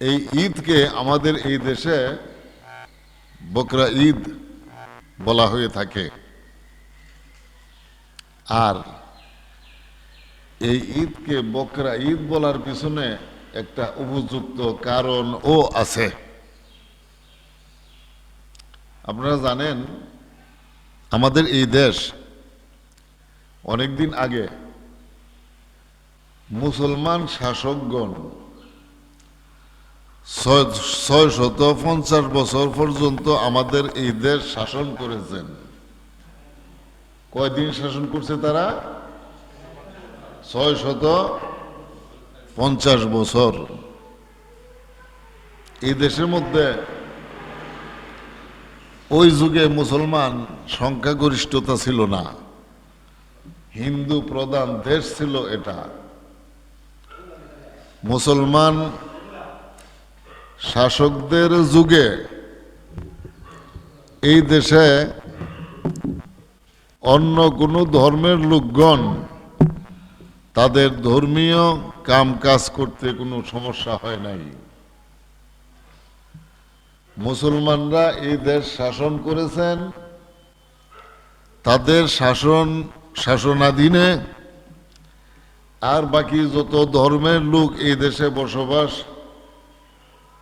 এই ঈদকে আমাদের এই দেশে বকরা ঈদ বলা হয়ে থাকে। আর এই ঈদকে বকরা ঈদ বলার পিছনে একটা উপযুক্ত কারণও আছে। আপনারা জানেন, আমাদের এই দেশ অনেকদিন আগে মুসলমান শাসকগণ 650 বছর পর্যন্ত আমাদের এই দেশ শাসন করেছেন। কয়দিন শাসন করছে তারা? 650 বছর। এই দেশের মধ্যে ওই যুগে মুসলমান সংখ্যাগরিষ্ঠতা ছিল না, হিন্দু প্রধান দেশ ছিল এটা। মুসলমান শাসকদের যুগে এই দেশে অন্য কোনো ধর্মের লোকগণ তাদের ধর্মীয় কাম কাজ করতে কোনো সমস্যা হয় নাই। মুসলমানরা এই দেশ শাসন করেছেন, তাদের শাসনাধীনে আর বাকি যত ধর্মের লোক এই দেশে বসবাস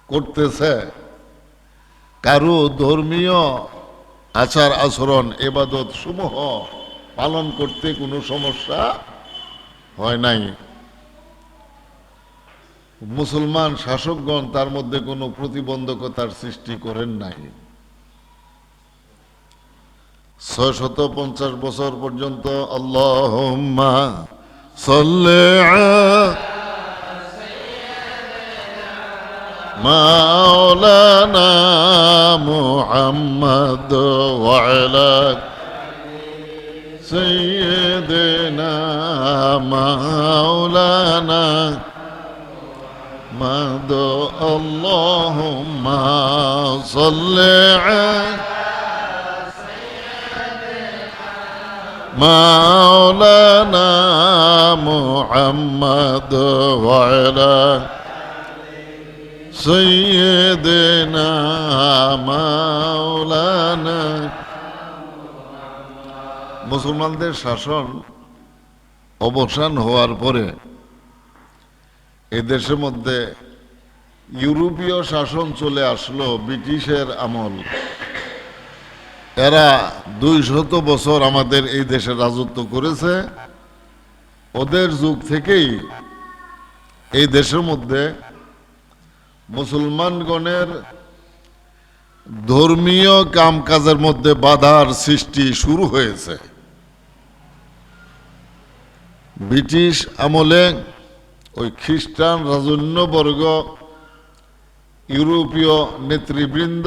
করতেছে, কারো ধর্মীয় আচার আচরণ ইবাদত সমূহ পালন করতে কোনো সমস্যা হয় নাই। মুসলমান শাসকগণ তার মধ্যে কোনো প্রতিবন্ধকতার সৃষ্টি করেন নাই। 650 বছর পর্যন্ত আল্লাহুম্মা সাল্লি আলা মাওলানা মুহাম্মদ ওয়া আলা সাইয়্যিদিনা মাওলানা محمد اللهم صل على مولانا محمد وعلى سيدنا مولانا। মুসলমানদের শাসন অবসান হওয়ার পরে এই দেশের মধ্যে ইউরোপীয় শাসন চলে আসলো, ব্রিটিশের আমল। এরা 200 বছর আমাদের এই দেশে রাজত্ব করেছে। ওদের যুগ থেকেই এই দেশের মধ্যে মুসলমানগণের ধর্মীয় কামকাজের মধ্যে বাধার সৃষ্টি শুরু হয়েছে। ব্রিটিশ আমলে ওই খ্রিস্টান রাজন্যবর্গ, ইউরোপীয় নেতৃবৃন্দ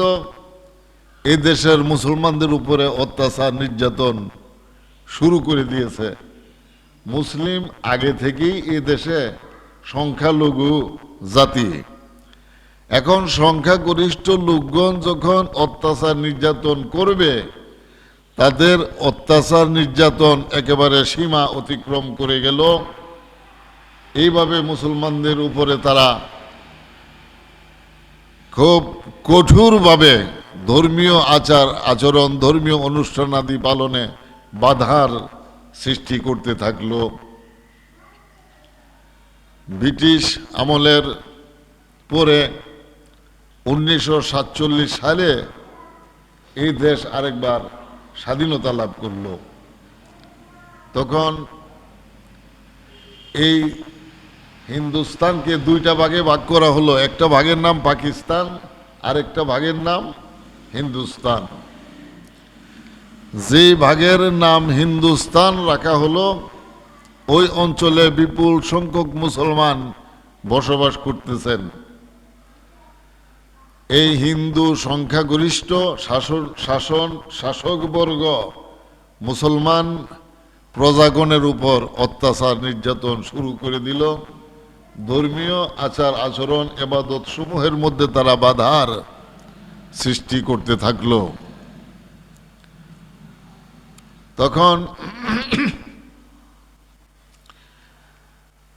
এই দেশের মুসলমানদের উপরে অত্যাচার নির্যাতন শুরু করে দিয়েছে। মুসলিম আগে থেকেই এই দেশে সংখ্যালঘু জাতি। এখন সংখ্যাগরিষ্ঠ লোকগণ যখন অত্যাচার নির্যাতন করবে, তাদের অত্যাচার নির্যাতন একেবারে সীমা অতিক্রম করে গেল। এইভাবে মুসলমানদের উপরে তারা খুব কঠোরভাবে ধর্মীয় আচার আচরণ, ধর্মীয় অনুষ্ঠানাদি পালনে বাধার সৃষ্টি করতে থাকলো। ব্রিটিশ আমলের পরে 1947 সালে এই দেশ আরেকবার স্বাধীনতা লাভ করল। তখন এই হিন্দুস্তানকে দুইটা ভাগে ভাগ করা হলো। একটা ভাগের নাম পাকিস্তান, আরেকটা ভাগের নাম হিন্দুস্তান। যে ভাগের নাম হিন্দুস্তান রাখা হলো, ওই অঞ্চলে বিপুল সংখ্যক মুসলমান বসবাস করতেছেন। এই হিন্দু সংখ্যাগরিষ্ঠ শাসকবর্গ মুসলমান প্রজাগণের উপর অত্যাচার নির্যাতন শুরু করে দিল। ধর্মীয় আচার আচরণ ইবাদত সমূহের মধ্যে তারা বাধার সৃষ্টি করতে থাকলো। তখন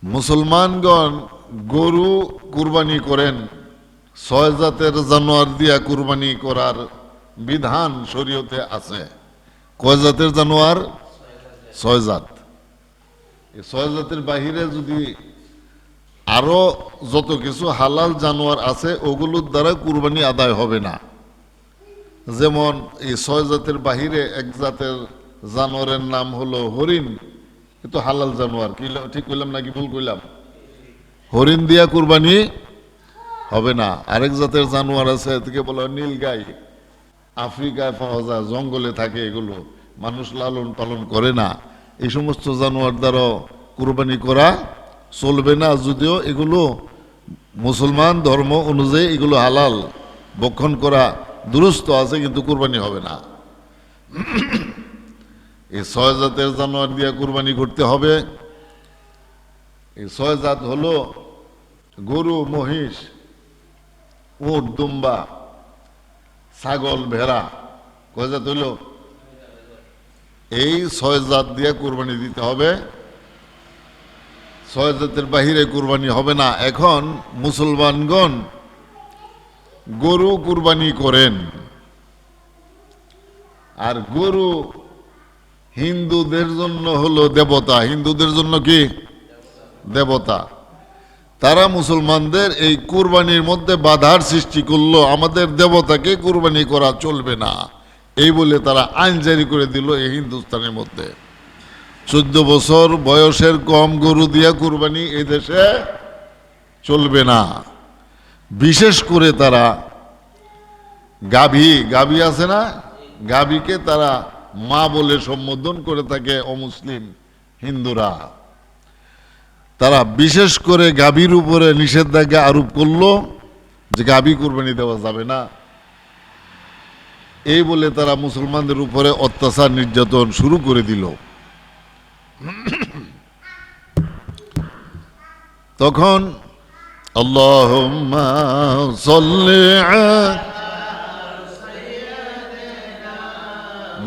মুসলমানগণ গরু কুরবানি করেন ছয় জাতের জানোয়ার দিয়া কুরবানি করার বিধান শরীয়তে আছে। কয় জাতের জানোয়ার? ছয় জাত। এই ছয় জাতের বাহিরে যদি আরো যত কিছু হালাল জানোয়ার আছে ওগুলোর দ্বারা কুরবানি আদায় হবে না। যেমন এই ছয় জাতের বাহিরে এক জাতের জানোয়ারের নাম হলো হরিণ, কিন্তু হালাল জানোয়ার। কি ঠিক কইলাম নাকি ভুল কইলাম? হরিণ দিয়া কুরবানি হবে না। আরেক জাতের জানোয়ার আছে, এদিকে বলা হয় নীল গাই, আফ্রিকায় পাওয়া যায়, জঙ্গলে থাকে, এগুলো মানুষ লালন পালন করে না। এই সমস্ত জানোয়ার দ্বারা কুরবানি করা চলবে না, যদিও এগুলো মুসলমান ধর্ম অনুযায়ী এগুলো হালাল, ভক্ষণ করা দুরুস্ত আছে, কিন্তু কুরবানি হবে না। এই ছয় জাতের জানোয়ার দিয়ে কুরবানি করতে হবে। এই ছয় জাত হলো গরু, মহিষ, উট, দুম্বা, ছাগল, ভেড়া। কয় জাত হইল? এই ছয় জাত দিয়ে কুরবানি দিতে হবে। ছয় জাতের বাহিরে কুরবানি হবে না। এখন মুসলমানগণ গরু কুরবানি করেন, আর গরু হিন্দুদের জন্য হলো দেবতা। হিন্দুদের জন্য কি? দেবতা। তারা মুসলমানদের এই কুরবানির মধ্যে বাধার সৃষ্টি করলো, আমাদের দেবতাকে কুরবানি করা চলবে না, এই বলে তারা আইন জারি করে দিল এই হিন্দুস্তানের মধ্যে। 14 বছর বয়সের কম গরু দিয়া কুরবানি এই দেশে চলবে না। বিশেষ করে তারা গাভী আছে না, গাভীকে তারা মা বলে সম্বোধন করে থাকে অমুসলিম হিন্দুরা। তারা বিশেষ করে গাভীর উপরে নিষেধাজ্ঞা আরোপ করলো যে গাভী কুরবানি দেওয়া যাবে না, এই বলে তারা মুসলমানদের উপরে অত্যাচার নির্যাতন শুরু করে দিল। তখন আল্লাহুম্মা সাল্লি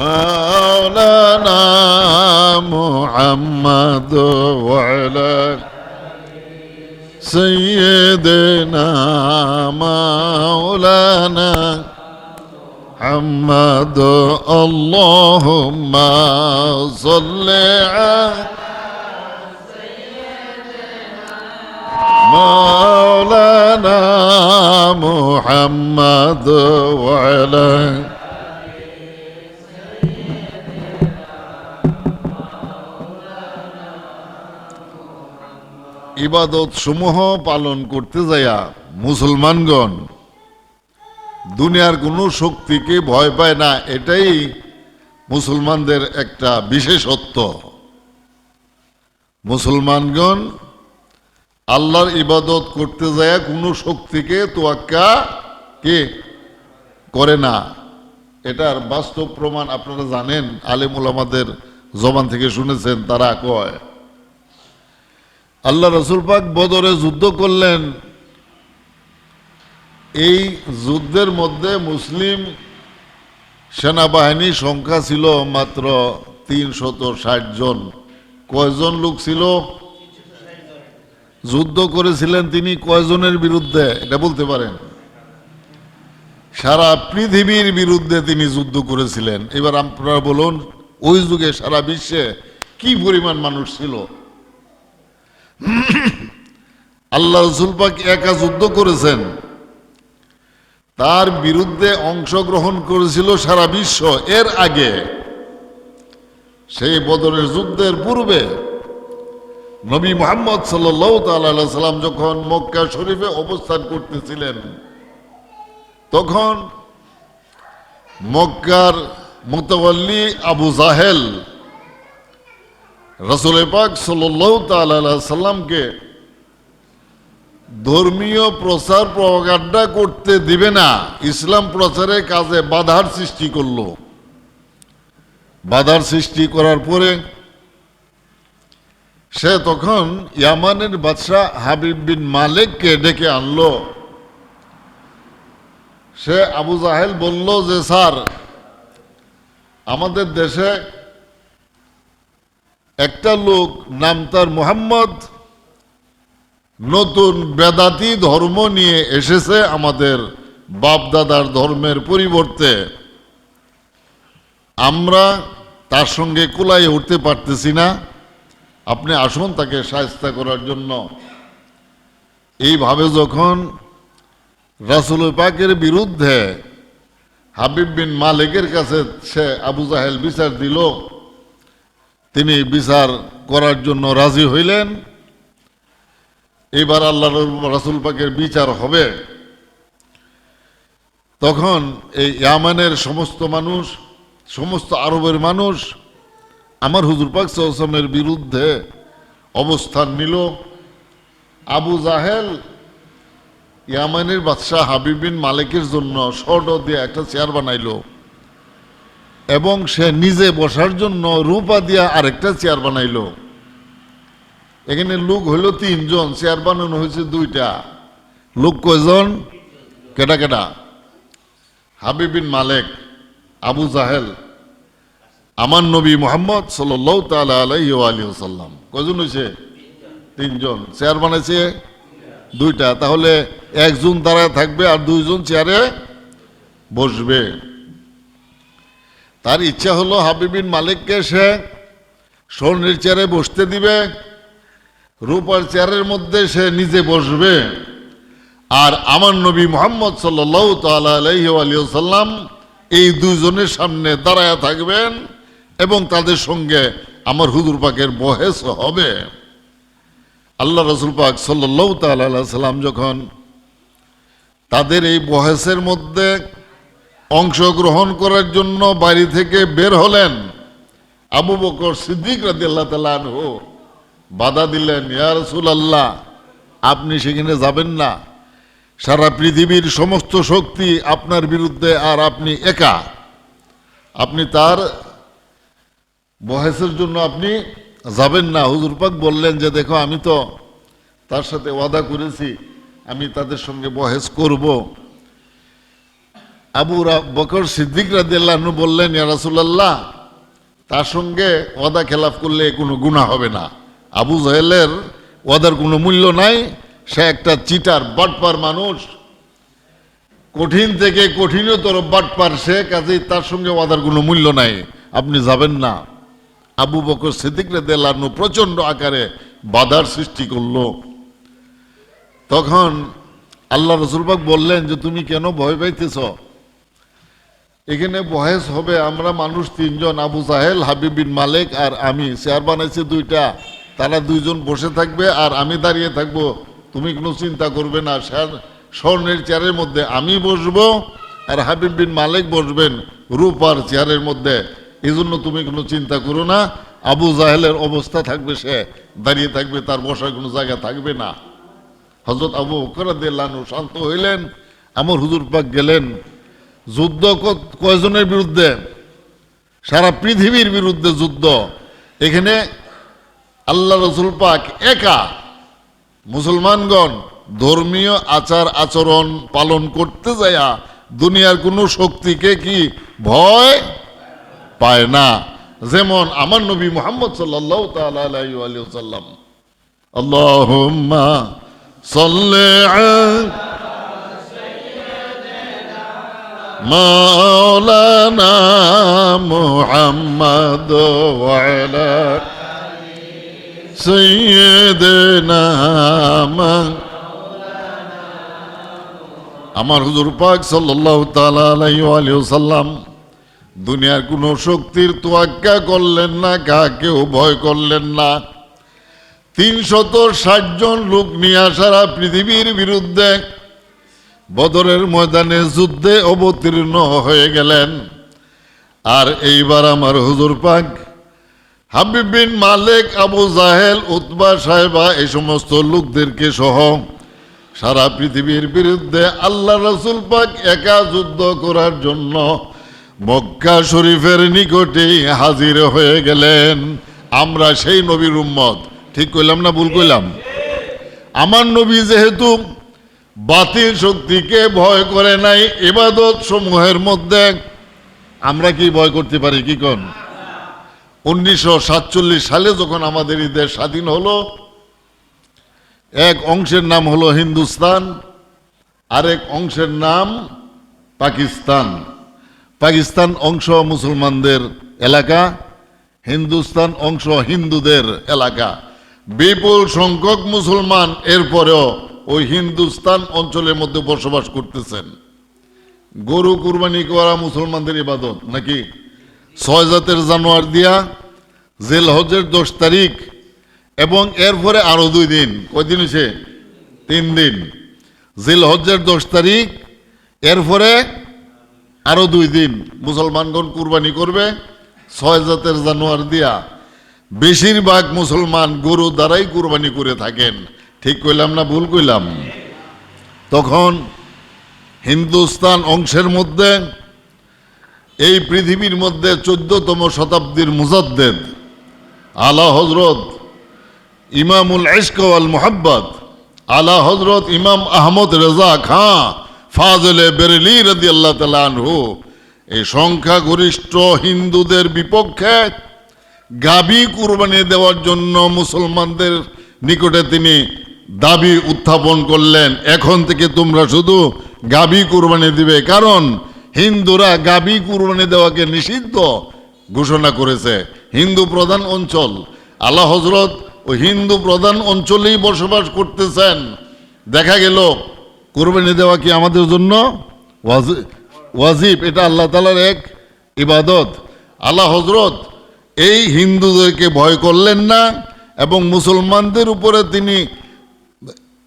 মাওলানা মুহাম্মদ ওয়া আলা সাইয়্যিদিনা মাওলানা মুহাম্মদ। আল্লাহুম্মা সাল্লি মাওলানা মুহাম্মদ ওয়া আলা ইবাদত সমূহ পালন করতে যায়া মুসলমানগণ দুনিয়ার কোনো শক্তিকে ভয় পায় না, এটাই মুসলমানদের একটা বিশেষত্ব। মুসলমানগণ আল্লাহর ইবাদত করতে যায় কোনো শক্তিকে তোয়াক্কা কে করে না। এটার বাস্তব প্রমাণ আপনারা জানেন, আলেম ওলামাদের জবান থেকে শুনেছেন। তারা কয় আল্লাহ রসুল পাক বদরে যুদ্ধ করলেন, এই যুদ্ধের মধ্যে মুসলিম সেনাবাহিনীর সংখ্যা ছিল মাত্র 360 জন। কয়জন লোক ছিল? যুদ্ধ করেছিলেন তিনি কয়জনের বিরুদ্ধে এটা বলতে পারেন? সারা পৃথিবীর বিরুদ্ধে তিনি যুদ্ধ করেছিলেন। এবার আপনারা বলুন ওই যুগে সারা বিশ্বে কি পরিমাণ মানুষ ছিল? আল্লাহ রাসূল পাক একা যুদ্ধ করেছেন, তার বিরুদ্ধে অংশগ্রহণ করেছিল সারা বিশ্ব। এর আগে সেই বদরের যুদ্ধের পূর্বে নবী মুহাম্মদ সাল্লাল্লাহু তাআলা আলাইহি সাল্লাম যখন মক্কা শরীফে অবস্থান করতেছিলেন, তখন মক্কার মুতাওয়াল্লি আবু জাহেল রাসূল পাক সাল্লাল্লাহু তাআলা আলাইহি সাল্লামকে ধর্মীয় প্রচার প্রপাগান্ডা করতে দিবে না, ইসলাম প্রচারের কাজে বাধার সৃষ্টি করলো। বাধার সৃষ্টি করার পরে সে তখন ইয়ামানের বাদশাহ হাবিব বিন মালিককে ডেকে আনলো। সে আবু জাহেল বলল যে স্যার, আমাদের দেশে একটা লোক নাম তার মুহাম্মদ, নতুন বেদাতি ধর্ম নিয়ে এসেছে আমাদের বাপ দাদার ধর্মের পরিবর্তে। আমরা তার সঙ্গে কুলাইয়ে উঠতে পারতেছি না। আপনি আসুন তাকে সাহায্য করার জন্য। এইভাবে যখন রাসূল পাকের বিরুদ্ধে হাবিব বিন মালিকের কাছে সে আবু জাহেল বিচার দিল, তিনি বিচার করার জন্য রাজি হইলেন। এবার আল্লাহ রাসূল পাকের বিচার হবে। তখন এই ইয়ামানের সমস্ত মানুষ, সমস্ত আরবের মানুষ আমার হুজুর পাক সাল্লাল্লাহু আলাইহি ওয়াসাল্লামের বিরুদ্ধে অবস্থান নিল। আবু জাহেল ইয়ামানের বাদশাহ হাবিব বিন মালিকের জন্য শর্ট দিয়ে একটা চেয়ার বানাইল এবং সে নিজে বসার জন্য রূপা দিয়া আরেকটা চেয়ার বানাইল। এখানে লোক হইল 3 জন, চেয়ার বানানো হয়েছে 2টা। লোক কয়জন? কেডা কেডা? হাবিব বিন মালিক, আবু জাহেল, আমার নবী মুহাম্মদ সাল্লাল্লাহু তাআলা আলাইহি ওয়া আলিহি ওয়াসাল্লাম। কয়জন হয়েছে? 3 জন। চেয়ার বানাইছে 2টা। তাহলে একজন দাঁড়ায় থাকবে আর 2 জন চেয়ারে বসবে। তার ইচ্ছা হলো হাবিব বিন মালিককে সে স্বর্ণের চেয়ারে বসতে দিবে, রূপার চেয়ারের মধ্যে সে নিজে বসবে, আর আমার নবী মুহাম্মদ সাল্লাল্লাহু তাআলা আলাইহি ওয়া আলিহি ওয়াসাল্লাম এই 2 জনের সামনে দাঁড়ায় থাকবেন এবং তাদের সঙ্গে আমার হুজুর পাকের বহেস হবে। আল্লাহ রাসূল পাক সাল্লাল্লাহু তাআলা আলাইহি সাল্লাম যখন তাদের এই বহেসের মধ্যে অংশগ্রহণ করার জন্য বাড়ি থেকে বের হলেন, আবু বকর সিদ্দিক রাদিয়াল্লাহু তাআলা আনহু বাধা দিলেন, ইয়া রাসূলুল্লাহ আপনি সেখানে যাবেন না, সারা পৃথিবীর সমস্ত শক্তি আপনার বিরুদ্ধে আর আপনি একা, আপনি তার বহেসের জন্য আপনি যাবেন না। হুজুর পাক বললেন যে দেখো আমি তো তার সাথে ওয়াদা করেছি আমি তাদের সঙ্গে বহেস করব। আবু বকর সিদ্দিক রাদিয়াল্লাহু আনহু বললেন, ইয়া রাসূলুল্লাহ তার সঙ্গে ওয়াদা খেলাফ করলে কোনো গুনাহ হবে না। আবু জাহেলের ওয়াদার কোনো মূল্য নাই, সে একটা চিটার বাটপার মানুষ, কঠিন থেকে কঠিনতর বাটপার সে, কাজেই তার সঙ্গে ওয়াদার কোনো মূল্য নাই, আপনি যাবেন না। আবু বকর সিদ্দিক রাদিয়াল্লাহু আনহু প্রচন্ড আকারে বাধার সৃষ্টি করলো। তখন আল্লাহ রাসূল পাক বললেন যে তুমি কেন ভয় পাইতেছ? এখানে বহেস হবে, আমরা মানুষ 3 জন, আবু জাহেল, হাবিব বিন মালিক আর আমি, চেয়ার বানাইছে 2টা, তারা 2 জন বসে থাকবে আর আমি দাঁড়িয়ে থাকবো, তুমি কোনো চিন্তা করবে না। স্বর্ণের চেয়ারের মধ্যে আমি বসবো আর হাবিব বিন মালিক বসবেন রূপার চেয়ারের মধ্যে, এই জন্য তুমি কোনো চিন্তা করো না। আবু জাহেলের অবস্থা থাকবে, সে দাঁড়িয়ে থাকবে, তার বসার কোনো জায়গা থাকবে না। হযরত আবু বকর রাদিয়াল্লাহু আনহু শান্ত হইলেন, আমার হুজুর পাক গেলেন। যুদ্ধ কয়জনের বিরুদ্ধে? সারা পৃথিবীর বিরুদ্ধে যুদ্ধ। এখানে আল্লাহ রাসূল পাক একা, মুসলমানগণ ধর্মীয় আচার আচরণ পালন করতে যায়া দুনিয়ার কোনো শক্তিকে কি ভয় পায় না। যেমন আমার নবী মুহাম্মদ সাল্লাল্লাহু তাআলা আলাইহি ওয়া সাল্লাম, আল্লাহুম্মা সাল্লি আলা মাওলানা মুহাম্মদ ওয়া আলা সাইয়্যিদিনা। আমার হুজুর পাক সাল্লাল্লাহু তাআলা আলাইহি ওয়া সাল্লাম দুনিয়ার কোনো শক্তির তোয়াক্কা করলেন না, কাকেও ভয় করলেন না। 360 জন লোক নিয়ে সারা পৃথিবীর বিরুদ্ধে বদরের ময়দানে যুদ্ধে অবতীর্ণ হয়ে গেলেন। আর এইবার আমার হুজুর পাক হাবিব বিন মালিক, আবু জাহেল, উতবা, সাহেবা এই সমস্ত লোকদেরকে সহ সারা পৃথিবীর বিরুদ্ধে আল্লাহ রাসূল পাক একা যুদ্ধ করার জন্য মক্কা শরীফের নিকটে হাজির হয়ে গেলেন। আমরা সেই নবীর উম্মত, ঠিক কইলাম না ভুল কইলাম? আমার নবী যেহেতু বাতিল শক্তিকে ভয় করে নাই, ইবাদত সমূহের মধ্যে আমরা কি ভয় করতে পারি? কি কোন 1947 সালে যখন আমাদের এই দেশ স্বাধীন হলো, এক অংশের নাম হলো হিন্দুস্তান, আরেক অংশের নাম পাকিস্তান। পাকিস্তান অংশ মুসলমানদের এলাকা, হিন্দুস্তান অংশ হিন্দুদের এলাকা। বিপুল সংখ্যক মুসলমান এরপরেও ওই হিন্দুস্তান অঞ্চলের মধ্যে বসবাস করতেছেন। গরু কুরবানি করা মুসলমানদের ইবাদত নাকি? 6 জাতের জানোয়ার দিয়া জিলহজের 10 তারিখ এবং এরপরে আরো 2 দিন, কয়দিন হয়েছে? 3 দিন। জিলহজের 10 তারিখ, এরপরে আরো 2 দিন মুসলমানগণ কুরবানি করবে 6 জাতের জানোয়ার দিয়া। বেশিরভাগ মুসলমান গরু দ্বারাই কুরবানি করে থাকেন। ঠিক কইলাম না ভুল কইলাম? তখন হিন্দুস্তান অংশের মধ্যে এই পৃথিবীর মধ্যে 14তম শতাব্দীর মুজাদ্দেদ আলা হযরত ইমামুল ইশক ওয়াল মুহাব্বত আলা হযরত ইমাম আহমদ রেজা খাঁ ফাজলে বেরেলি রাদিয়াল্লাহু তাআলা আনহু এই সংখ্যাগরিষ্ঠ হিন্দুদের বিপক্ষে গাবি কুরবানি দেওয়ার জন্য মুসলমানদের নিকটে তিনি দাবি উত্থাপন করলেন, এখন থেকে তোমরা শুধু গাবি কুরবানি দিবে। কারণ হিন্দুরা গাবি কুরবানি দেওয়াকে নিষিদ্ধ ঘোষণা করেছে। হিন্দু প্রধান অঞ্চল, আলা হযরত ওই হিন্দু প্রধান অঞ্চলেই বসবাস করতেছেন। দেখা গেল কুরবানি দেওয়া কি আমাদের জন্য ওয়াজিব, এটা আল্লাহ তাআলার এক ইবাদত। আলা হযরত এই হিন্দুদেরকে ভয় করলেন না এবং মুসলমানদের উপরে তিনি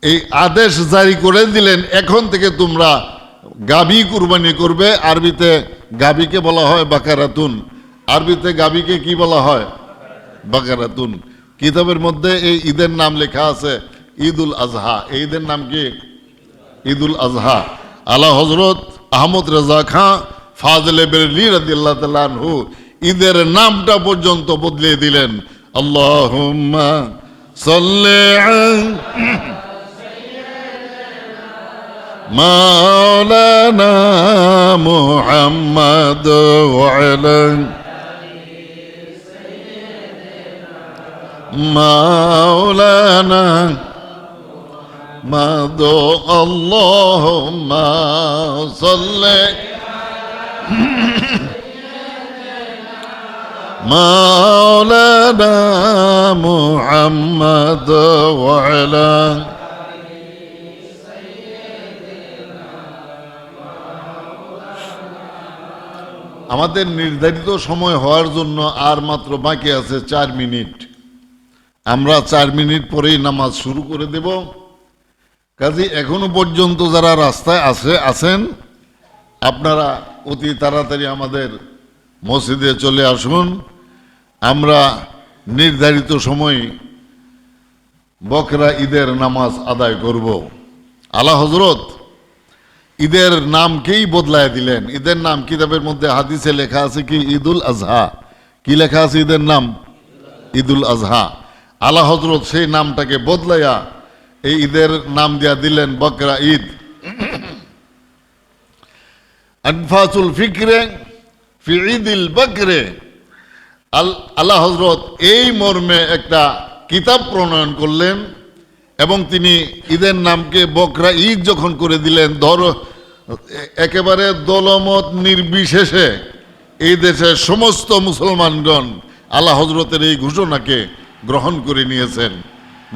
এই আদেশ জারি করে দিলেন, এখন থেকে তোমরা গাবি কুরবানি করবে। আরবিতে গাবিকে বলা হয় বাকারাতুন। আরবিতে গাবিকে কি বলা হয়? বাকারাতুন। কিতাবের মধ্যে এই ঈদের নাম লেখা আছে ঈদুল আজহা। এই ঈদের নাম কি? ঈদুল আজহা। আলা হযরত আহমদ রেজা খাঁ ফাজলে বেরেলি রাদিয়াল্লাহু তাআলা আনহু ঈদের নামটা পর্যন্ত বদলে দিলেন। আল্লাহুম্মা সাল্লি আলা মাওলানা মুহাম্মদ ওয়া আলা মাওলানা মাদো আল্লাহুম্মা সাল্লি মাওলানা মুহাম্মদ ওয়া আলা আমাদের নির্ধারিত সময় হওয়ার জন্য আর মাত্র বাকি আছে 4 মিনিট। আমরা 4 মিনিট পরেই নামাজ শুরু করে দেব। কাজে এখনো পর্যন্ত যারা রাস্তায় আছেন আপনারা অতি তাড়াতাড়ি আমাদের মসজিদে চলে আসুন। আমরা নির্ধারিত সময় বকরা ঈদের নামাজ আদায় করব। আলা হযরত ঈদের নামকেই বদলায় দিলেন। ঈদের নাম কিতাবের মধ্যে হাদিসে লেখা আছে কি? ঈদুল আজহা। কি লেখা আছে ঈদের নাম? ঈদুল আজহা। আলা হযরত সেই নামটাকে বদলাইয়া এই ঈদের নাম দিয়া দিলেন বকরা ঈদ। আনফাসুল ফিকরে ফি ঈদিল বকরে। আলা হযরত এই মর্মে একটা কিতাব প্রণয়ন করলেন এবং তিনি ঈদের নামকে বকরা ঈদ যখন করে দিলেন, একেবারে দলমত নির্বিশেষে এই দেশের সমস্ত মুসলমানগণ আলা হযরতের এই ঘোষণাকে গ্রহণ করে নিয়েছেন।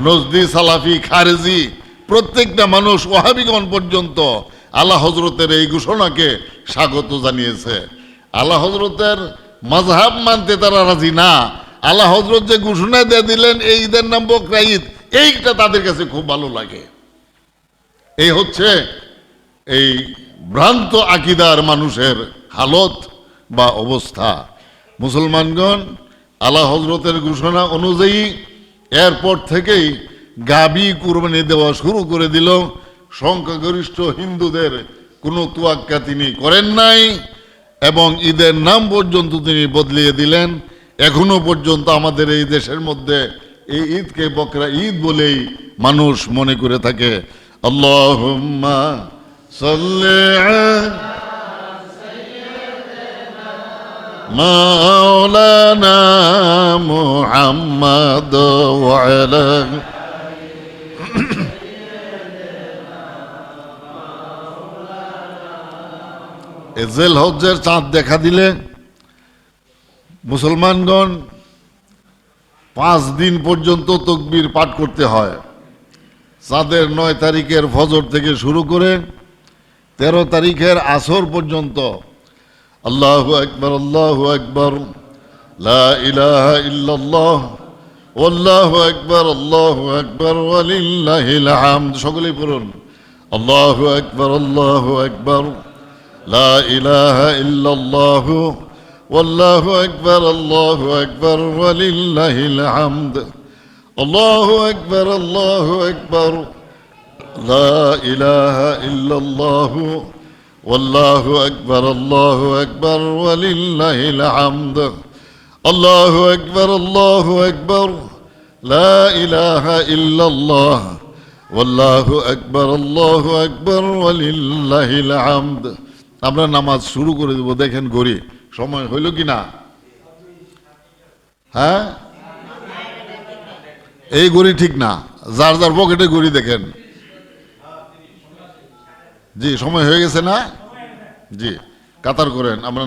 নজদি, সালাফি, খারেজি প্রত্যেকটা মানুষ, ওয়াহাবিগণ পর্যন্ত আলা হযরতের এই ঘোষণাকে স্বাগত জানিয়েছে। আলা হযরতের মাযহাব মানতে তারা রাজি না। আলা হযরত যে ঘোষণা দিয়ে দিলেন এই ঈদের নাম বকরা ঈদ, এইটা তাদের কাছে খুব ভালো লাগে। এই হচ্ছে এই ভ্রান্ত আকীদার মানুষের হালত বা অবস্থা। মুসলমানগণ আলা হযরতের ঘোষণা অনুযায়ী এরপর থেকেই গাবি কুরবানি দেওয়া শুরু করে দিল। সংখ্যাগরিষ্ঠ হিন্দুদের কোনো তোয়াক্কা তিনি করেন নাই এবং ঈদের নাম পর্যন্ত তিনি বদলিয়ে দিলেন। এখনো পর্যন্ত আমাদের এই দেশের মধ্যে এই ঈদকে বকরা ঈদ বলেই মানুষ মনে করে থাকে। আল্লাহুম্মা সাল্লি আলা মাওলানা মুহাম্মদ ওয়া আলা এ জিলহজ্জের চাঁদ দেখা দিলে মুসলমানগণ 5 দিন পর্যন্ত তাকবীর পাঠ করতে হয়। চাঁদের 9 তারিখের ফজর থেকে শুরু করে 13 তারিখের আসর পর্যন্ত আল্লাহু আকবার, আল্লাহু আকবার, লা ইলাহা ইল্লাল্লাহ, আল্লাহু আকবার, আল্লাহু আকবার, ওয়ালিল্লাহিল হামদ। সকলেই পড়ুন আল্লাহু আকবার, আল্লাহু আকবার, লা ইলাহা ইল্লাল্লাহ, আল্লাহু আকবার, আল্লাহু আকবার, ওয়ালিল্লাহিল হামদ। আল্লাহু আকবার, আল্লাহু আকবার, লা ইলাহা ইল্লাল্লাহ, আল্লাহু আকবার, আল্লাহু আকবার, ওয়ালিল্লাহিল হামদ। আল্লাহু আকবার, আল্লাহু আকবার, লা ইলাহা ইল্লাল্লাহ, আল্লাহু আকবার, আল্লাহু আকবার, ওয়ালিল্লাহিল হামদ। আমরা নামাজ শুরু করে দেব। দেখেন ঘড়ি সময় হইল কি না? হ্যাঁ, এই ঘড়ি ঠিক না। যার যার পকেটে ঘড়ি দেখেন। জি, সময় হয়ে গেছে না? জি, কাতার করেন। আমরা